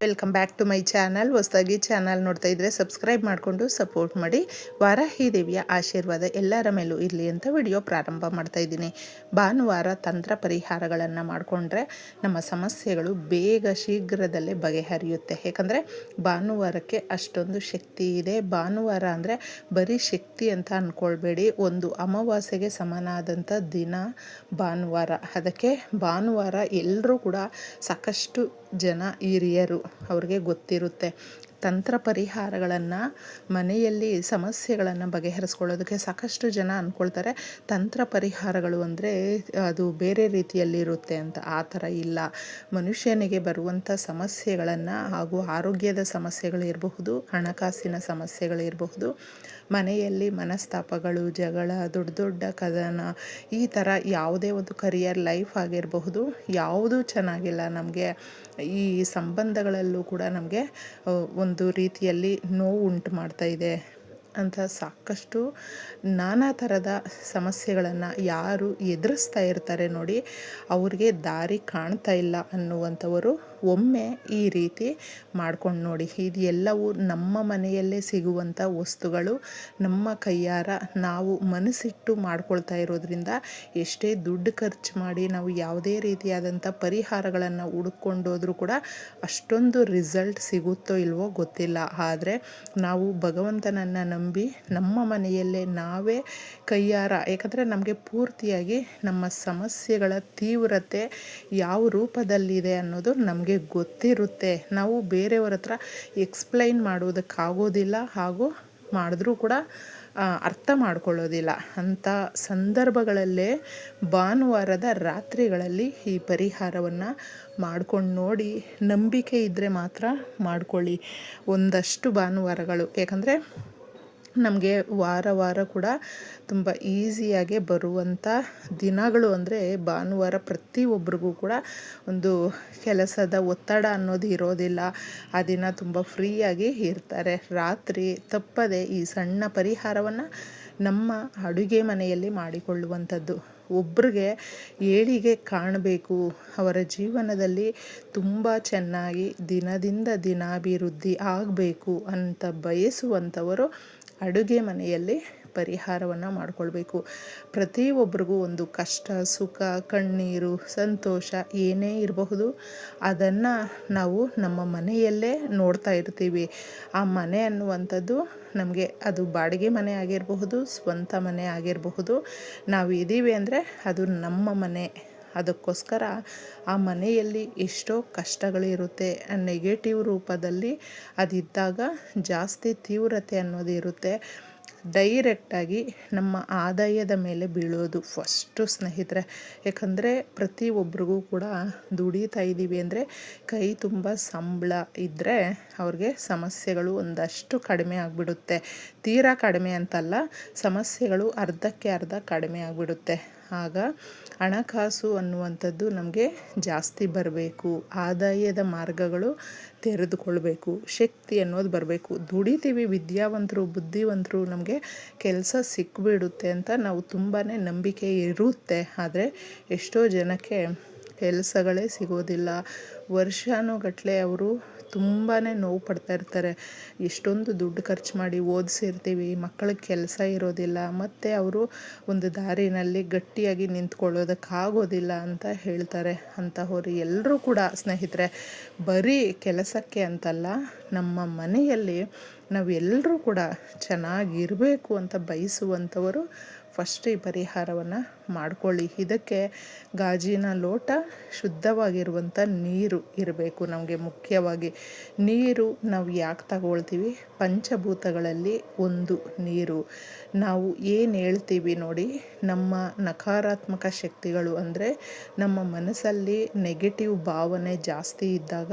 Welcome back to my channel. ಹೊಸದಾಗಿ channel ನೋಡ್ತಾ ಇದ್ದರೆ ಸಬ್ಸ್ಕ್ರೈಬ್ ಮಾಡಿಕೊಂಡು ಸಪೋರ್ಟ್ ಮಾಡಿ. ವಾರಾಹಿ ದೇವಿಯ ಆಶೀರ್ವಾದ ಎಲ್ಲರ ಮೇಲೂ ಇರಲಿ ಅಂತ ವಿಡಿಯೋ ಪ್ರಾರಂಭ ಮಾಡ್ತಾ ಇದ್ದೀನಿ. ಭಾನುವಾರ ತಂತ್ರ ಪರಿಹಾರಗಳನ್ನು ಮಾಡಿಕೊಂಡ್ರೆ ನಮ್ಮ ಸಮಸ್ಯೆಗಳು ಬೇಗ ಶೀಘ್ರದಲ್ಲೇ ಬಗೆಹರಿಯುತ್ತೆ. ಯಾಕಂದರೆ ಭಾನುವಾರಕ್ಕೆ ಅಷ್ಟೊಂದು ಶಕ್ತಿ ಇದೆ. ಭಾನುವಾರ ಅಂದರೆ ಬರೀ ಶಕ್ತಿ ಅಂತ ಅಂದ್ಕೊಳ್ಬೇಡಿ, ಒಂದು ಅಮಾವಾಸ್ಯೆಗೆ ಸಮನಾದಂಥ ದಿನ ಭಾನುವಾರ. ಅದಕ್ಕೆ ಭಾನುವಾರ ಎಲ್ಲರೂ ಕೂಡ ಸಾಕಷ್ಟು ಜನ ಹಿರಿಯರು ಅವ್ರಿಗೆ ಗೊತ್ತಿರುತ್ತೆ ತಂತ್ರ ಪರಿಹಾರಗಳನ್ನು, ಮನೆಯಲ್ಲಿ ಸಮಸ್ಯೆಗಳನ್ನು ಬಗೆಹರಿಸ್ಕೊಳ್ಳೋದಕ್ಕೆ. ಸಾಕಷ್ಟು ಜನ ಅಂದ್ಕೊಳ್ತಾರೆ ತಂತ್ರ ಪರಿಹಾರಗಳು ಅಂದರೆ ಅದು ಬೇರೆ ರೀತಿಯಲ್ಲಿರುತ್ತೆ ಅಂತ. ಆ ಥರ ಇಲ್ಲ. ಮನುಷ್ಯನಿಗೆ ಬರುವಂಥ ಸಮಸ್ಯೆಗಳನ್ನು ಹಾಗೂ ಆರೋಗ್ಯದ ಸಮಸ್ಯೆಗಳಿರಬಹುದು, ಹಣಕಾಸಿನ ಸಮಸ್ಯೆಗಳಿರಬಹುದು, ಮನೆಯಲ್ಲಿ ಮನಸ್ತಾಪಗಳು, ಜಗಳ, ದೊಡ್ಡ ದೊಡ್ಡ ಕದನ, ಈ ಥರ ಯಾವುದೇ ಒಂದು ಕರಿಯರ್ ಲೈಫ್ ಆಗಿರಬಹುದು, ಯಾವುದೂ ಚೆನ್ನಾಗಿಲ್ಲ ನಮಗೆ. ಈ ಸಂಬಂಧಗಳಲ್ಲೂ ಕೂಡ ನಮಗೆ ಒಂದು ರೀತಿಯಲ್ಲಿ ನೋವು ಉಂಟು ಮಾಡ್ತಾ ಇದೆ ಅಂತ ಸಾಕಷ್ಟು ನಾನಾ ಥರದ ಸಮಸ್ಯೆಗಳನ್ನು ಯಾರು ಎದುರಿಸ್ತಾ ಇರ್ತಾರೆ ನೋಡಿ, ಅವ್ರಿಗೆ ದಾರಿ ಕಾಣ್ತಾ ಇಲ್ಲ ಅನ್ನುವಂಥವರು ಒಮ್ಮೆ ಈ ರೀತಿ ಮಾಡ್ಕೊಂಡು ನೋಡಿ. ಇದು ಎಲ್ಲವೂ ನಮ್ಮ ಮನೆಯಲ್ಲೇ ಸಿಗುವಂಥ ವಸ್ತುಗಳು, ನಮ್ಮ ಕೈಯಾರ ನಾವು ಮನಸ್ಸಿಟ್ಟು ಮಾಡ್ಕೊಳ್ತಾ ಇರೋದ್ರಿಂದ ಎಷ್ಟೇ ದುಡ್ಡು ಖರ್ಚು ಮಾಡಿ ನಾವು ಯಾವುದೇ ರೀತಿಯಾದಂಥ ಪರಿಹಾರಗಳನ್ನು ಹುಡುಕೊಂಡೋದ್ರೂ ಕೂಡ ಅಷ್ಟೊಂದು ರಿಸಲ್ಟ್ ಸಿಗುತ್ತೋ ಇಲ್ವೋ ಗೊತ್ತಿಲ್ಲ. ಆದರೆ ನಾವು ಭಗವಂತನನ್ನು ನಂಬಿ ನಮ್ಮ ಮನೆಯಲ್ಲೇ ನಾವೇ ಕೈಯಾರ, ಯಾಕಂದರೆ ನಮಗೆ ಪೂರ್ತಿಯಾಗಿ ನಮ್ಮ ಸಮಸ್ಯೆಗಳ ತೀವ್ರತೆ ಯಾವ ರೂಪದಲ್ಲಿದೆ ಅನ್ನೋದು ನಮಗೆ ಗೊತ್ತಿರುತ್ತೆ. ನಾವು ಬೇರೆಯವರ ಹತ್ರ ಎಕ್ಸ್ಪ್ಲೈನ್ ಮಾಡೋದಕ್ಕಾಗೋದಿಲ್ಲ, ಹಾಗೂ ಮಾಡಿದ್ರೂ ಕೂಡ ಅರ್ಥ ಮಾಡ್ಕೊಳ್ಳೋದಿಲ್ಲ. ಅಂಥ ಸಂದರ್ಭಗಳಲ್ಲೇ ಭಾನುವಾರದ ರಾತ್ರಿಗಳಲ್ಲಿ ಈ ಪರಿಹಾರವನ್ನು ಮಾಡ್ಕೊಂಡು ನೋಡಿ. ನಂಬಿಕೆ ಇದ್ದರೆ ಮಾತ್ರ ಮಾಡ್ಕೊಳ್ಳಿ ಒಂದಷ್ಟು ಭಾನುವಾರಗಳು. ಯಾಕಂದರೆ ನಮಗೆ ವಾರ ಕೂಡ ತುಂಬ ಈಸಿಯಾಗೆ ಬರುವಂಥ ದಿನಗಳು ಅಂದರೆ ಭಾನುವಾರ. ಪ್ರತಿಯೊಬ್ಬರಿಗೂ ಕೂಡ ಒಂದು ಕೆಲಸದ ಒತ್ತಡ ಅನ್ನೋದು ಇರೋದಿಲ್ಲ. ಆ ದಿನ ತುಂಬ ಫ್ರೀಯಾಗಿ ಇರ್ತಾರೆ. ರಾತ್ರಿ ತಪ್ಪದೆ ಈ ಸಣ್ಣ ಪರಿಹಾರವನ್ನು ನಮ್ಮ ಅಡುಗೆ ಮನೆಯಲ್ಲಿ ಮಾಡಿಕೊಳ್ಳುವಂಥದ್ದು. ಒಬ್ರಿಗೆ ಏಳಿಗೆ ಕಾಣಬೇಕು, ಅವರ ಜೀವನದಲ್ಲಿ ತುಂಬ ಚೆನ್ನಾಗಿ ದಿನದಿಂದ ದಿನಾಭಿವೃದ್ಧಿ ಆಗಬೇಕು ಅಂತ ಬಯಸುವಂಥವರು ಅಡುಗೆ ಮನೆಯಲ್ಲಿ ಪರಿಹಾರವನ್ನು ಮಾಡಿಕೊಳ್ಬೇಕು. ಪ್ರತಿಯೊಬ್ಬರಿಗೂ ಒಂದು ಕಷ್ಟ, ಸುಖ, ಕಣ್ಣೀರು, ಸಂತೋಷ ಏನೇ ಇರಬಹುದು, ಅದನ್ನು ನಾವು ನಮ್ಮ ಮನೆಯಲ್ಲೇ ನೋಡ್ತಾ ಇರ್ತೀವಿ. ಆ ಮನೆ ಅನ್ನುವಂಥದ್ದು ನಮಗೆ ಅದು ಬಾಡಿಗೆ ಮನೆ ಆಗಿರಬಹುದು, ಸ್ವಂತ ಮನೆ ಆಗಿರಬಹುದು. ನಾವು ಇದ್ದೀವಿ ಅಂದರೆ ಅದು ನಮ್ಮ ಮನೆ. ಅದಕ್ಕೋಸ್ಕರ ಆ ಮನೆಯಲ್ಲಿ ಎಷ್ಟೋ ಕಷ್ಟಗಳಿರುತ್ತೆ. ನೆಗೆಟಿವ್ ರೂಪದಲ್ಲಿ ಅದಿದ್ದಾಗ ಜಾಸ್ತಿ ತೀವ್ರತೆ ಅನ್ನೋದು ಇರುತ್ತೆ. ಡೈರೆಕ್ಟಾಗಿ ನಮ್ಮ ಆದಾಯದ ಮೇಲೆ ಬೀಳೋದು ಫಸ್ಟು ಸ್ನೇಹಿತರೆ. ಯಾಕಂದರೆ ಪ್ರತಿಯೊಬ್ಬರಿಗೂ ಕೂಡ ದುಡಿತಾ ಇದ್ದೀವಿ ಅಂದರೆ ಕೈ ತುಂಬ ಸಂಬಳ ಇದ್ದರೆ ಅವ್ರಿಗೆ ಸಮಸ್ಯೆಗಳು ಒಂದಷ್ಟು ಕಡಿಮೆ ಆಗಿಬಿಡುತ್ತೆ. ತೀರಾ ಕಡಿಮೆ ಅಂತಲ್ಲ, ಸಮಸ್ಯೆಗಳು ಅರ್ಧಕ್ಕೆ ಅರ್ಧ ಕಡಿಮೆ ಆಗಿಬಿಡುತ್ತೆ. ಆಗ ಹಣಕಾಸು ಅನ್ನುವಂಥದ್ದು ನಮಗೆ ಜಾಸ್ತಿ ಬರಬೇಕು, ಆದಾಯದ ಮಾರ್ಗಗಳು ತೆರೆದುಕೊಳ್ಬೇಕು, ಶಕ್ತಿ ಅನ್ನೋದು ಬರಬೇಕು. ದುಡಿತೀವಿ, ವಿದ್ಯಾವಂತರು, ಬುದ್ಧಿವಂತರು, ನಮಗೆ ಕೆಲಸ ಸಿಕ್ಬಿಡುತ್ತೆ ಅಂತ ನಾವು ತುಂಬಾ ನಂಬಿಕೆ ಇರುತ್ತೆ. ಆದರೆ ಎಷ್ಟೋ ಜನಕ್ಕೆ ಕೆಲಸಗಳೇ ಸಿಗೋದಿಲ್ಲ. ವರ್ಷಾನುಗಟ್ಟಲೆ ಅವರು ತುಂಬಾ ನೋವು ಪಡ್ತಾ ಇರ್ತಾರೆ. ಎಷ್ಟೊಂದು ದುಡ್ಡು ಖರ್ಚು ಮಾಡಿ ಓದಿಸಿರ್ತೀವಿ, ಮಕ್ಕಳಿಗೆ ಕೆಲಸ ಇರೋದಿಲ್ಲ, ಮತ್ತು ಅವರು ಒಂದು ದಾರಿನಲ್ಲಿ ಗಟ್ಟಿಯಾಗಿ ನಿಂತ್ಕೊಳ್ಳೋದಕ್ಕಾಗೋದಿಲ್ಲ ಅಂತ ಹೇಳ್ತಾರೆ. ಅಂತಹವರು ಎಲ್ಲರೂ ಕೂಡ ಸ್ನೇಹಿತರೆ, ಬರೀ ಕೆಲಸಕ್ಕೆ ಅಂತಲ್ಲ, ನಮ್ಮ ಮನೆಯಲ್ಲಿ ನಾವೆಲ್ಲರೂ ಕೂಡ ಚೆನ್ನಾಗಿರಬೇಕು ಅಂತ ಬಯಸುವಂಥವರು ಫಸ್ಟ್ ಈ ಪರಿಹಾರವನ್ನು ಮಾಡ್ಕೊಳ್ಳಿ. ಇದಕ್ಕೆ ಗಾಜಿನ ಲೋಟ, ಶುದ್ಧವಾಗಿರುವಂಥ ನೀರು ಇರಬೇಕು. ನಮಗೆ ಮುಖ್ಯವಾಗಿ ನೀರು ನಾವು ಯಾಕೆ ತಗೊಳ್ತೀವಿ, ಪಂಚಭೂತಗಳಲ್ಲಿ ಒಂದು ನೀರು. ನಾವು ಏನು ಹೇಳ್ತೀವಿ ನೋಡಿ, ನಮ್ಮ ನಕಾರಾತ್ಮಕ ಶಕ್ತಿಗಳು ಅಂದರೆ ನಮ್ಮ ಮನಸ್ಸಲ್ಲಿ ನೆಗೆಟಿವ್ ಭಾವನೆ ಜಾಸ್ತಿ ಇದ್ದಾಗ,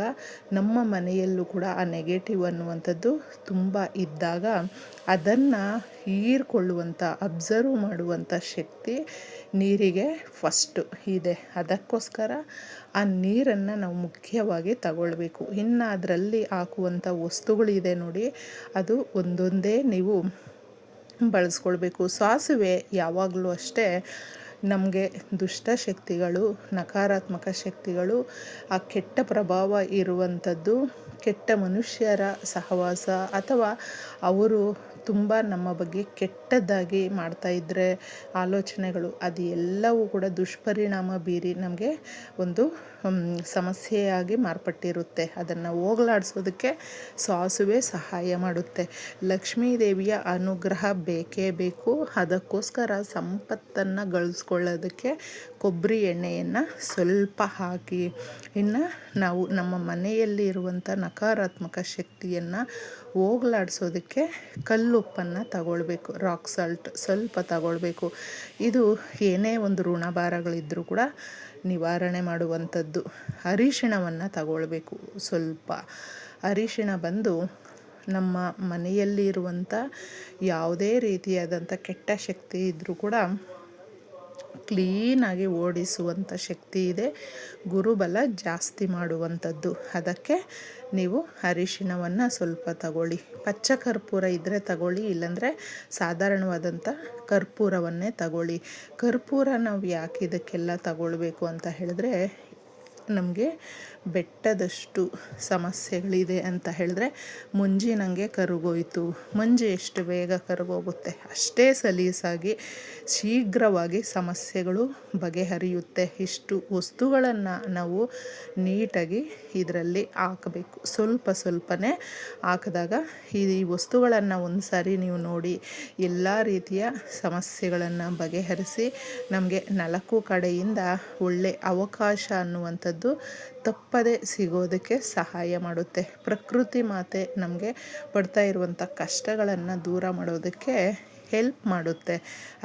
ನಮ್ಮ ಮನೆಯಲ್ಲೂ ಕೂಡ ಆ ನೆಗೆಟಿವ್ ಅನ್ನುವಂಥದ್ದು ತುಂಬ ಇದ್ದಾಗ ಅದನ್ನು ಹೀರಿಕೊಳ್ಳುವಂಥ, ಅಬ್ಸರ್ವ್ ಮಾಡುವಂಥ ಶಕ್ತಿ ನೀರಿಗೆ ಫಸ್ಟು ಇದೆ. ಅದಕ್ಕೋಸ್ಕರ ಆ ನೀರನ್ನು ನಾವು ಮುಖ್ಯವಾಗಿ ತಗೊಳ್ಬೇಕು. ಇನ್ನು ಅದರಲ್ಲಿ ಹಾಕುವಂಥ ವಸ್ತುಗಳಿದೆ ನೋಡಿ, ಅದು ಒಂದೊಂದೇ ನೀವು ಬಳಸ್ಕೊಳ್ಬೇಕು. ಸಾಸಿವೆ ಯಾವಾಗಲೂ ಅಷ್ಟೇ ನಮಗೆ ದುಷ್ಟಶಕ್ತಿಗಳು, ನಕಾರಾತ್ಮಕ ಶಕ್ತಿಗಳು, ಆ ಕೆಟ್ಟ ಪ್ರಭಾವ ಇರುವಂಥದ್ದು, ಕೆಟ್ಟ ಮನುಷ್ಯರ ಸಹವಾಸ ಅಥವಾ ಅವರು ತುಂಬ ನಮ್ಮ ಬಗ್ಗೆ ಕೆಟ್ಟದ್ದಾಗಿ ಮಾಡ್ತಾಯಿದ್ರೆ ಆಲೋಚನೆಗಳು, ಅದು ಎಲ್ಲವೂ ಕೂಡ ದುಷ್ಪರಿಣಾಮ ಬೀರಿ ನಮಗೆ ಒಂದು ಸಮಸ್ಯೆಯಾಗಿ ಮಾರ್ಪಟ್ಟಿರುತ್ತೆ. ಅದನ್ನು ಹೋಗಲಾಡಿಸೋದಕ್ಕೆ ಸಾಸುವೆ ಸಹಾಯ ಮಾಡುತ್ತೆ. ಲಕ್ಷ್ಮೀ ದೇವಿಯ ಅನುಗ್ರಹ ಬೇಕೇ ಬೇಕು. ಅದಕ್ಕೋಸ್ಕರ ಸಂಪತ್ತನ್ನು ಗಳಿಸ್ಕೊಳ್ಳೋದಕ್ಕೆ ಕೊಬ್ಬರಿ ಎಣ್ಣೆಯನ್ನು ಸ್ವಲ್ಪ ಹಾಕಿ, ಇನ್ನು ನಾವು ನಮ್ಮ ಮನೆಯಲ್ಲಿ ಇರುವಂಥ ನಕಾರಾತ್ಮಕ ಶಕ್ತಿಯನ್ನು ಹೋಗಲಾಡಿಸೋದಕ್ಕೆ ಕಲ್ಲುಪ್ಪನ್ನು ತಗೊಳ್ಬೇಕು. ರಾಕ್ ಸಾಲ್ಟ್ ಸ್ವಲ್ಪ ತಗೊಳ್ಬೇಕು. ಇದು ಏನೇ ಒಂದು ಋಣಭಾರಗಳಿದ್ದರೂ ಕೂಡ ನಿವಾರಣೆ ಮಾಡುವಂಥದ್ದು. ಅರಿಶಿಣವನ್ನು ತಗೊಳ್ಬೇಕು. ಸ್ವಲ್ಪ ಅರಿಶಿಣ ಬಂದು ನಮ್ಮ ಮನೆಯಲ್ಲಿ ಇರುವಂಥ ಯಾವುದೇ ರೀತಿಯಾದಂಥ ಕೆಟ್ಟ ಶಕ್ತಿ ಇದ್ದರೂ ಕೂಡ ಕ್ಲೀನಾಗಿ ಓಡಿಸುವಂಥ ಶಕ್ತಿ ಇದೆ. ಗುರುಬಲ ಜಾಸ್ತಿ ಮಾಡುವಂಥದ್ದು. ಅದಕ್ಕೆ ನೀವು ಅರಿಶಿಣವನ್ನು ಸ್ವಲ್ಪ ತಗೊಳ್ಳಿ. ಪಚ್ಚ ಕರ್ಪೂರ ಇದ್ದರೆ ತಗೊಳ್ಳಿ, ಇಲ್ಲಾಂದರೆ ಸಾಧಾರಣವಾದಂಥ ಕರ್ಪೂರವನ್ನೇ ತಗೊಳ್ಳಿ. ಕರ್ಪೂರ ನಾವು ಯಾಕೆ ಇದಕ್ಕೆಲ್ಲ ತಗೊಳ್ಬೇಕು ಅಂತ ಹೇಳಿದ್ರೆ, ನಮಗೆ ಬೆಟ್ಟದಷ್ಟು ಸಮಸ್ಯೆಗಳಿದೆ ಅಂತ ಹೇಳಿದ್ರೆ, ಮುಂಜಿ ನನಗೆ ಕರಗೋಯ್ತು. ಮಂಜು ಎಷ್ಟು ಬೇಗ ಕರಗೋಗುತ್ತೆ ಅಷ್ಟೇ ಸಲೀಸಾಗಿ ಶೀಘ್ರವಾಗಿ ಸಮಸ್ಯೆಗಳು ಬಗೆಹರಿಯುತ್ತೆ. ಇಷ್ಟು ವಸ್ತುಗಳನ್ನು ನಾವು ನೀಟಾಗಿ ಇದರಲ್ಲಿ ಹಾಕಬೇಕು. ಸ್ವಲ್ಪನೇ ಹಾಕಿದಾಗ ಈ ವಸ್ತುಗಳನ್ನು ಒಂದು ಸಾರಿ ನೀವು ನೋಡಿ ಎಲ್ಲ ರೀತಿಯ ಸಮಸ್ಯೆಗಳನ್ನು ಬಗೆಹರಿಸಿ ನಮಗೆ 4 ಕಡೆಯಿಂದ ಒಳ್ಳೆ ಅವಕಾಶ ಅನ್ನುವಂಥದ್ದು ತಪ್ಪದೆ ಸಿಗೋದಕ್ಕೆ ಸಹಾಯ ಮಾಡುತ್ತೆ. ಪ್ರಕೃತಿ ಮಾತೆ ನಮಗೆ ಪಡ್ತಾ ಇರುವಂಥ ಕಷ್ಟಗಳನ್ನು ದೂರ ಮಾಡೋದಕ್ಕೆ ಹೆಲ್ಪ್ ಮಾಡುತ್ತೆ.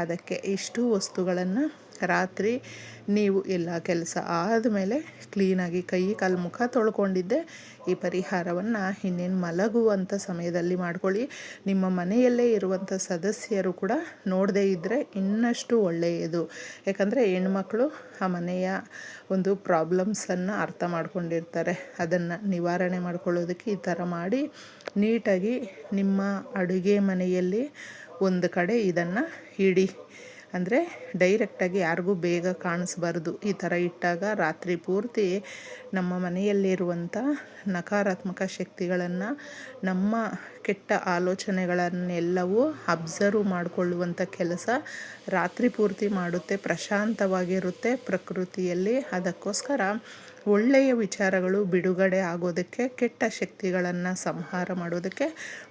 ಅದಕ್ಕೆ ಇಷ್ಟು ವಸ್ತುಗಳನ್ನು ರಾತ್ರಿ ನೀವು ಎಲ್ಲ ಕೆಲಸ ಆದಮೇಲೆ ಕ್ಲೀನಾಗಿ ಕೈ ಕಾಲು ಮುಖ ತೊಳ್ಕೊಂಡಿದ್ದೆ ಈ ಪರಿಹಾರವನ್ನು ಇನ್ನೇನು ಮಲಗುವಂಥ ಸಮಯದಲ್ಲಿ ಮಾಡ್ಕೊಳ್ಳಿ. ನಿಮ್ಮ ಮನೆಯಲ್ಲೇ ಇರುವಂಥ ಸದಸ್ಯರು ಕೂಡ ನೋಡದೇ ಇದ್ದರೆ ಇನ್ನಷ್ಟು ಒಳ್ಳೆಯದು. ಯಾಕಂದರೆ ಹೆಣ್ಮಕ್ಳು ಆ ಮನೆಯ ಒಂದು ಪ್ರಾಬ್ಲಮ್ಸನ್ನು ಅರ್ಥ ಮಾಡ್ಕೊಂಡಿರ್ತಾರೆ. ಅದನ್ನು ನಿವಾರಣೆ ಮಾಡ್ಕೊಳ್ಳೋದಕ್ಕೆ ಈ ಥರ ಮಾಡಿ ನೀಟಾಗಿ ನಿಮ್ಮ ಅಡುಗೆ ಮನೆಯಲ್ಲಿ ಒಂದು ಕಡೆ ಇದನ್ನು ಇಡಿ. ಅಂದರೆ ಡೈರೆಕ್ಟಾಗಿ ಯಾರಿಗೂ ಬೇಗ ಕಾಣಿಸ್ಬಾರ್ದು. ಈ ಥರ ಇಟ್ಟಾಗ ರಾತ್ರಿ ಪೂರ್ತಿ ನಮ್ಮ ಮನೆಯಲ್ಲಿರುವಂಥ ನಕಾರಾತ್ಮಕ ಶಕ್ತಿಗಳನ್ನು, ನಮ್ಮ ಕೆಟ್ಟ ಆಲೋಚನೆಗಳನ್ನೆಲ್ಲವೂ ಅಬ್ಸರ್ವ್ ಮಾಡಿಕೊಳ್ಳುವಂಥ ಕೆಲಸ ರಾತ್ರಿ ಪೂರ್ತಿ ಮಾಡುತ್ತೆ. ಪ್ರಶಾಂತವಾಗಿರುತ್ತೆ ಪ್ರಕೃತಿಯಲ್ಲಿ. ಅದಕ್ಕೋಸ್ಕರ ಒಳ್ಳೆಯ ವಿಚಾರಗಳು ಬಿಡುಗಡೆ ಆಗೋದಕ್ಕೆ, ಕೆಟ್ಟ ಶಕ್ತಿಗಳನ್ನು ಸಂಹಾರ ಮಾಡೋದಕ್ಕೆ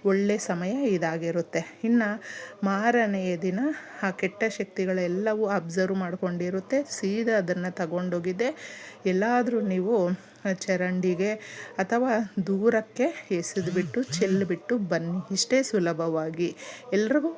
ಒಳ್ಳೆಯ ಸಮಯ ಇದಾಗಿರುತ್ತೆ. ಇನ್ನು ಮಾರನೆಯ ದಿನ ಆ ಕೆಟ್ಟ ಶಕ್ತಿಗಳೆಲ್ಲವೂ ಅಬ್ಸರ್ವ್ ಮಾಡ್ಕೊಂಡಿರುತ್ತೆ. ಸೀದಾ ಅದನ್ನು ತಗೊಂಡೋಗಿದೆ ಎಲ್ಲಾದರೂ ನೀವು ಚರಂಡಿಗೆ ಅಥವಾ ದೂರಕ್ಕೆ ಎಸೆದುಬಿಟ್ಟು ಚೆಲ್ಲಿಬಿಟ್ಟು ಬನ್ನಿ. ಇಷ್ಟೇ ಸುಲಭವಾಗಿ. ಎಲ್ರಿಗೂ